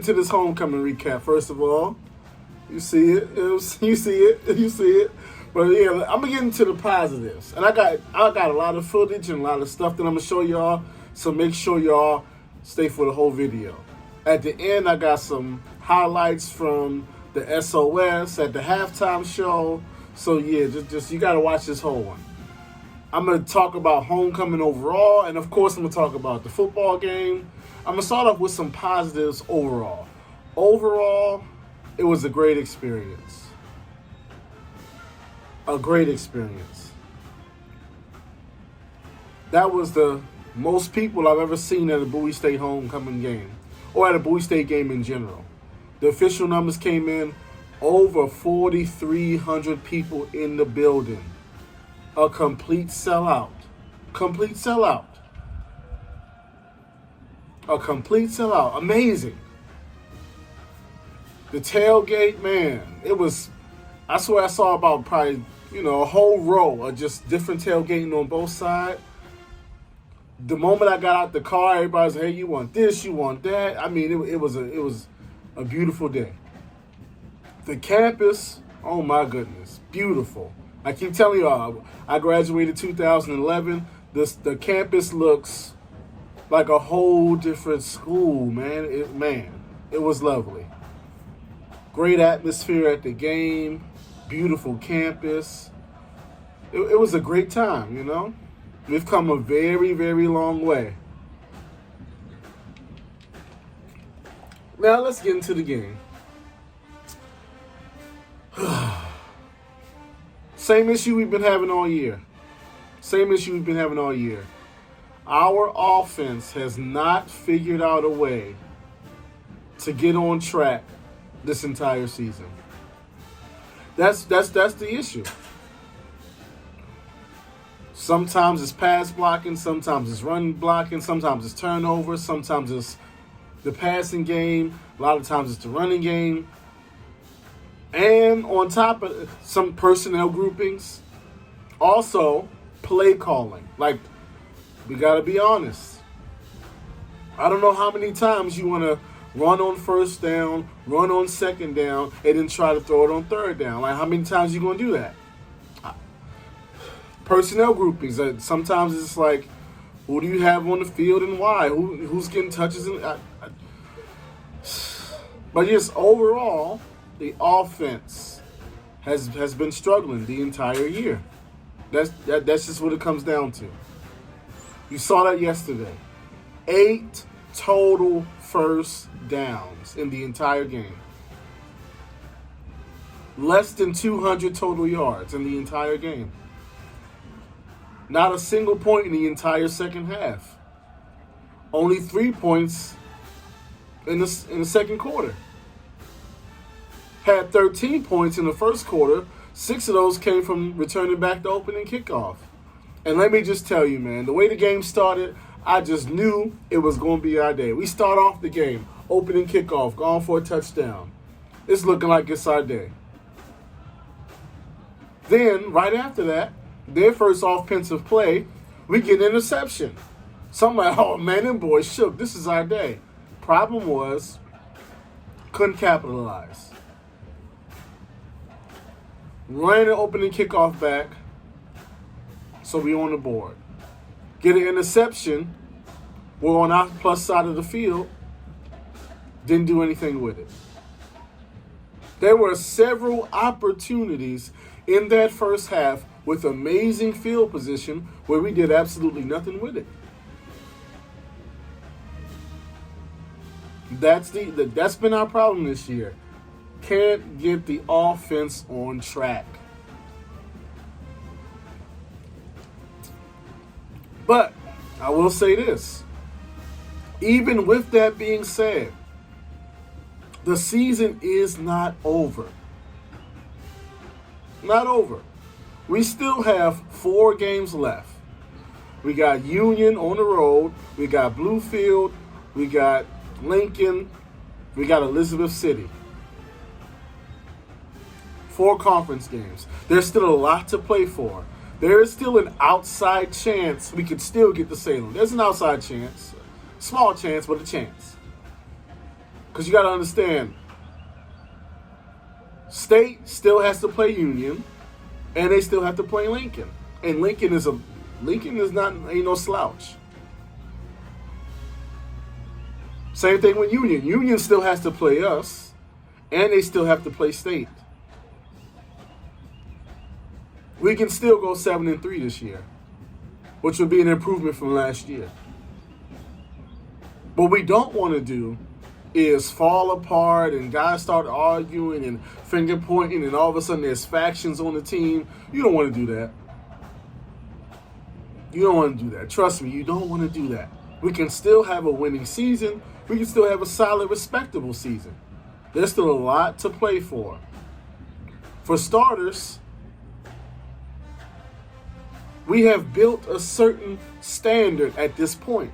into this homecoming recap. First of all, you see it. You see it. You see it. But yeah, I'm gonna get into the positives, and I got a lot of footage and a lot of stuff that I'm gonna show y'all. So make sure y'all stay for the whole video. At the end, I got some highlights from the SOS at the halftime show. So yeah, just you gotta watch this whole one. I'm gonna talk about homecoming overall, and of course, I'm gonna talk about the football game. I'm gonna start off with some positives overall. Overall, it was a great experience. A great experience. That was the most people I've ever seen at a Bowie State homecoming game, or at a Bowie State game in general. The official numbers came in over 4,300 people in the building. A complete sellout. Complete sellout. A complete sellout. Amazing. The tailgate, man, it was, I swear I saw about probably, a whole row of just different tailgating on both sides. The moment I got out the car, everybody's like, hey, you want this, you want that. I mean, it was a beautiful day. The campus, oh my goodness, beautiful. I keep telling y'all, I graduated 2011. The campus looks like a whole different school, man. It was lovely. Great atmosphere at the game. Beautiful campus. It was a great time, We've come a very, very long way. Now let's get into the game. Same issue we've been having all year. Our offense has not figured out a way to get on track this entire season. That's the issue. Sometimes it's pass blocking, sometimes it's run blocking, sometimes it's turnovers, sometimes it's the passing game, a lot of times it's the running game. And on top of some personnel groupings, also play calling. Like, we got to be honest. I don't know how many times you want to run on first down, run on second down, and then try to throw it on third down. Like, how many times you going to do that? Personnel groupings. Sometimes it's like, who do you have on the field and why? Who's getting touches? But just overall, the offense has been struggling the entire year. That's just what it comes down to. You saw that yesterday. 8 total first downs in the entire game. Less than 200 total yards in the entire game. Not a single point in the entire second half. Only 3 points in the second quarter. Had 13 points in the first quarter. 6 of those came from returning back to opening kickoff. And let me just tell you, man, the way the game started, I just knew it was going to be our day. We start off the game, opening kickoff, gone for a touchdown. It's looking like it's our day. Then, right after that, their first offensive play, we get an interception. So I'm like, oh man, them boys shook. This is our day. Problem was, couldn't capitalize. Ran an opening kickoff back, so we on the board. Get an interception, we're on our plus side of the field, didn't do anything with it. There were several opportunities in that first half with amazing field position where we did absolutely nothing with it. That's been our problem this year. Can't get the offense on track. But I will say this. Even with that being said, the season is not over. Not over. We still have 4 games left. We got Union on the road. We got Bluefield. We got Lincoln. We got Elizabeth City. 4 conference games. There's still a lot to play for. There is still an outside chance we could still get to Salem. There's an outside chance. Small chance, but a chance. Because you got to understand, State still has to play Union, and they still have to play Lincoln. And Lincoln is ain't no slouch. Same thing with Union. Union still has to play us, and they still have to play State. We can still go 7-3 this year, which would be an improvement from last year. What we don't want to do is fall apart and guys start arguing and finger pointing, and all of a sudden there's factions on the team. You don't want to do that. You don't want to do that. Trust me, you don't want to do that. We can still have a winning season. We can still have a solid, respectable season. There's still a lot to play for. For starters, we have built a certain standard at this point.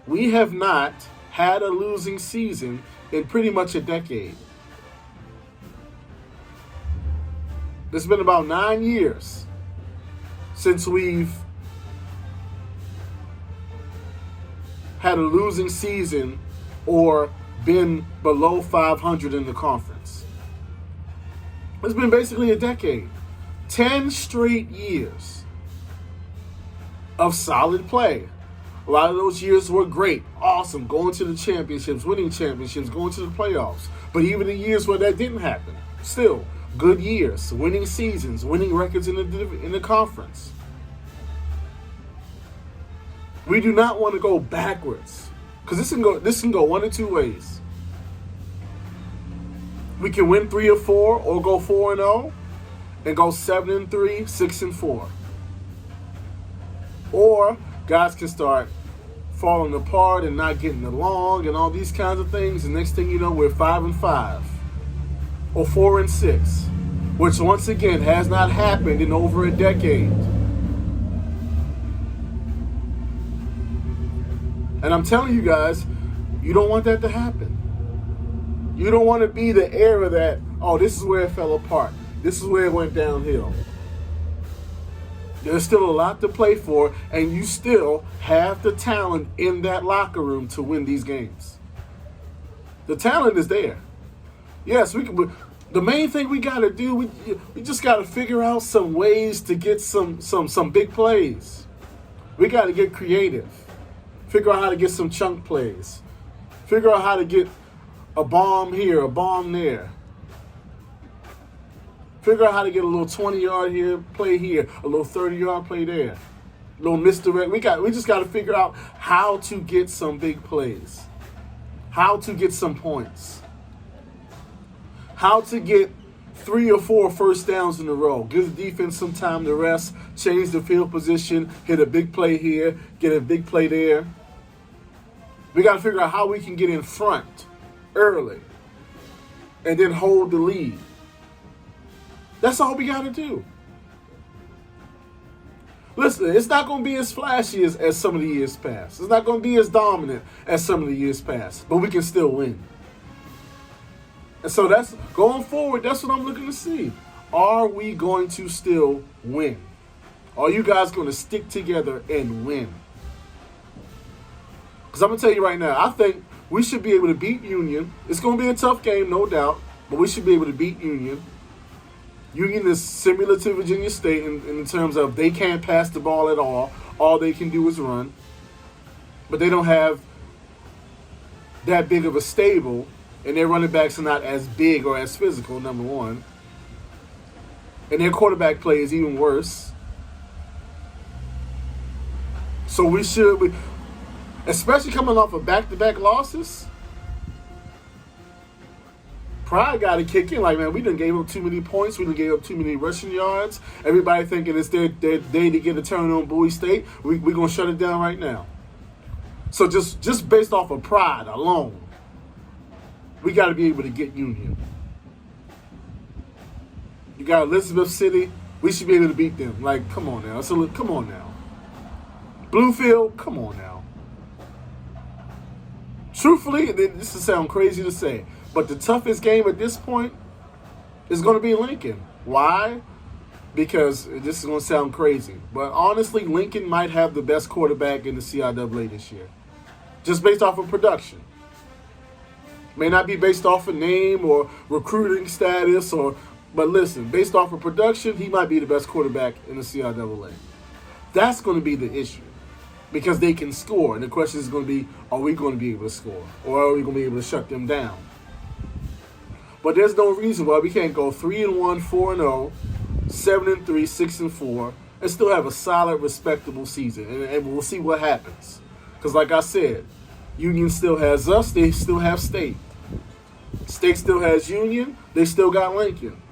We have not had a losing season in pretty much a decade. It's been about 9 years since we've had a losing season or been below 500 in the conference. It's been basically a decade. 10 straight years of solid play. A lot of those years were great, awesome, going to the championships, winning championships, going to the playoffs. But even the years where that didn't happen, still good years, winning seasons, winning records in the conference. We do not want to go backwards, because this can go one of two ways. We can win 3 or 4, or go 4-0, and go 7-3, 6-4. Or guys can start falling apart and not getting along and all these kinds of things. And next thing you know, we're 5-5 or 4-6, which once again has not happened in over a decade. And I'm telling you guys, you don't want that to happen. You don't want to be the era that, oh, this is where it fell apart. This is where it went downhill. There's still a lot to play for, and you still have the talent in that locker room to win these games. The talent is there. Yes, we can. The main thing we got to do, we just got to figure out some ways to get some big plays. We got to get creative. Figure out how to get some chunk plays. Figure out how to get a bomb here, a bomb there. Figure out how to get a little 20-yard here, play here, a little 30-yard play there, a little misdirect. We just got to figure out how to get some big plays, how to get some points, how to get 3 or 4 first downs in a row. Give the defense some time to rest, change the field position, hit a big play here, get a big play there. We got to figure out how we can get in front early and then hold the lead. That's all we got to do. Listen, it's not going to be as flashy as some of the years past. It's not going to be as dominant as some of the years past, but we can still win. And so that's going forward, that's what I'm looking to see. Are we going to still win? Are you guys going to stick together and win? Because I'm going to tell you right now, I think we should be able to beat Union. It's going to be a tough game, no doubt, but we should be able to beat Union. Union is similar to Virginia State in terms of they can't pass the ball at all. All they can do is run. But they don't have that big of a stable, and their running backs are not as big or as physical, number one. And their quarterback play is even worse. So we should, especially coming off of back-to-back losses, pride got to kick in. Like, man, we done gave up too many points. We done gave up too many rushing yards. Everybody thinking it's their day to get a turn on Bowie State. We're going to shut it down right now. So just based off of pride alone, we got to be able to get Union. You got Elizabeth City. We should be able to beat them. Like, come on now. So come on now. Bluefield, come on now. Truthfully, this will sound crazy to say, but the toughest game at this point is going to be Lincoln. Why? Because this is going to sound crazy, but honestly, Lincoln might have the best quarterback in the CIAA this year, just based off of production. May not be based off of name or recruiting status, but listen, based off of production, he might be the best quarterback in the CIAA. That's going to be the issue because they can score. And the question is going to be, are we going to be able to score? Or are we going to be able to shut them down? But there's no reason why we can't go 3-1, 4-0, 7-3, 6-4, and still have a solid, respectable season. And we'll see what happens. Because like I said, Union still has us. They still have State. State still has Union. They still got Lincoln.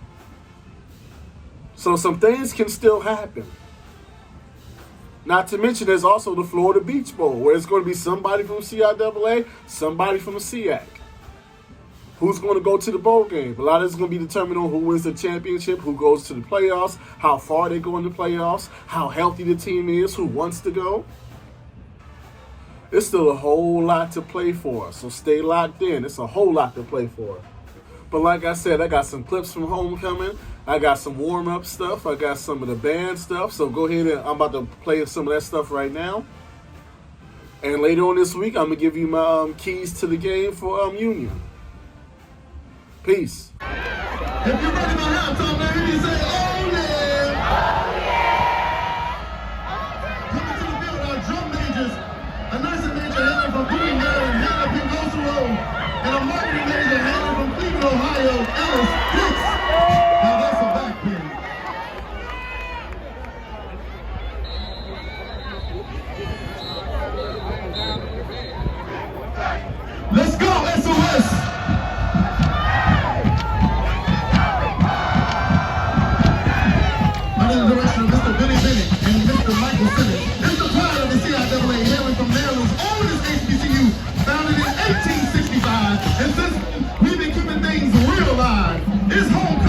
So some things can still happen. Not to mention there's also the Florida Beach Bowl, where it's going to be somebody from CIAA, somebody from the SEAC. Who's going to go to the bowl game? A lot of it's going to be determined on who wins the championship, who goes to the playoffs, how far they go in the playoffs, how healthy the team is, who wants to go. It's still a whole lot to play for, so stay locked in. It's a whole lot to play for. But like I said, I got some clips from homecoming. I got some warm-up stuff. I got some of the band stuff. So go ahead and I'm about to play some of that stuff right now. And later on this week, I'm going to give you my keys to the game for Union. Peace. If you're ready for halftime, now hear you say, oh yeah! Coming to the field, our drum majors, a nursing major hailing from Bowie, Maryland, Hannah Pingoso, and a marketing major hailing from Cleveland, Ohio, Ellis Hicks. Now that's a back pin. Let's go, SOS! Under the direction of Mr. Billy Bennett and Mr. Michael Simmons. It's the pride of the CIAA, hailing from Maryland's oldest HBCU, founded in 1865. And since we've been keeping things real live, it's home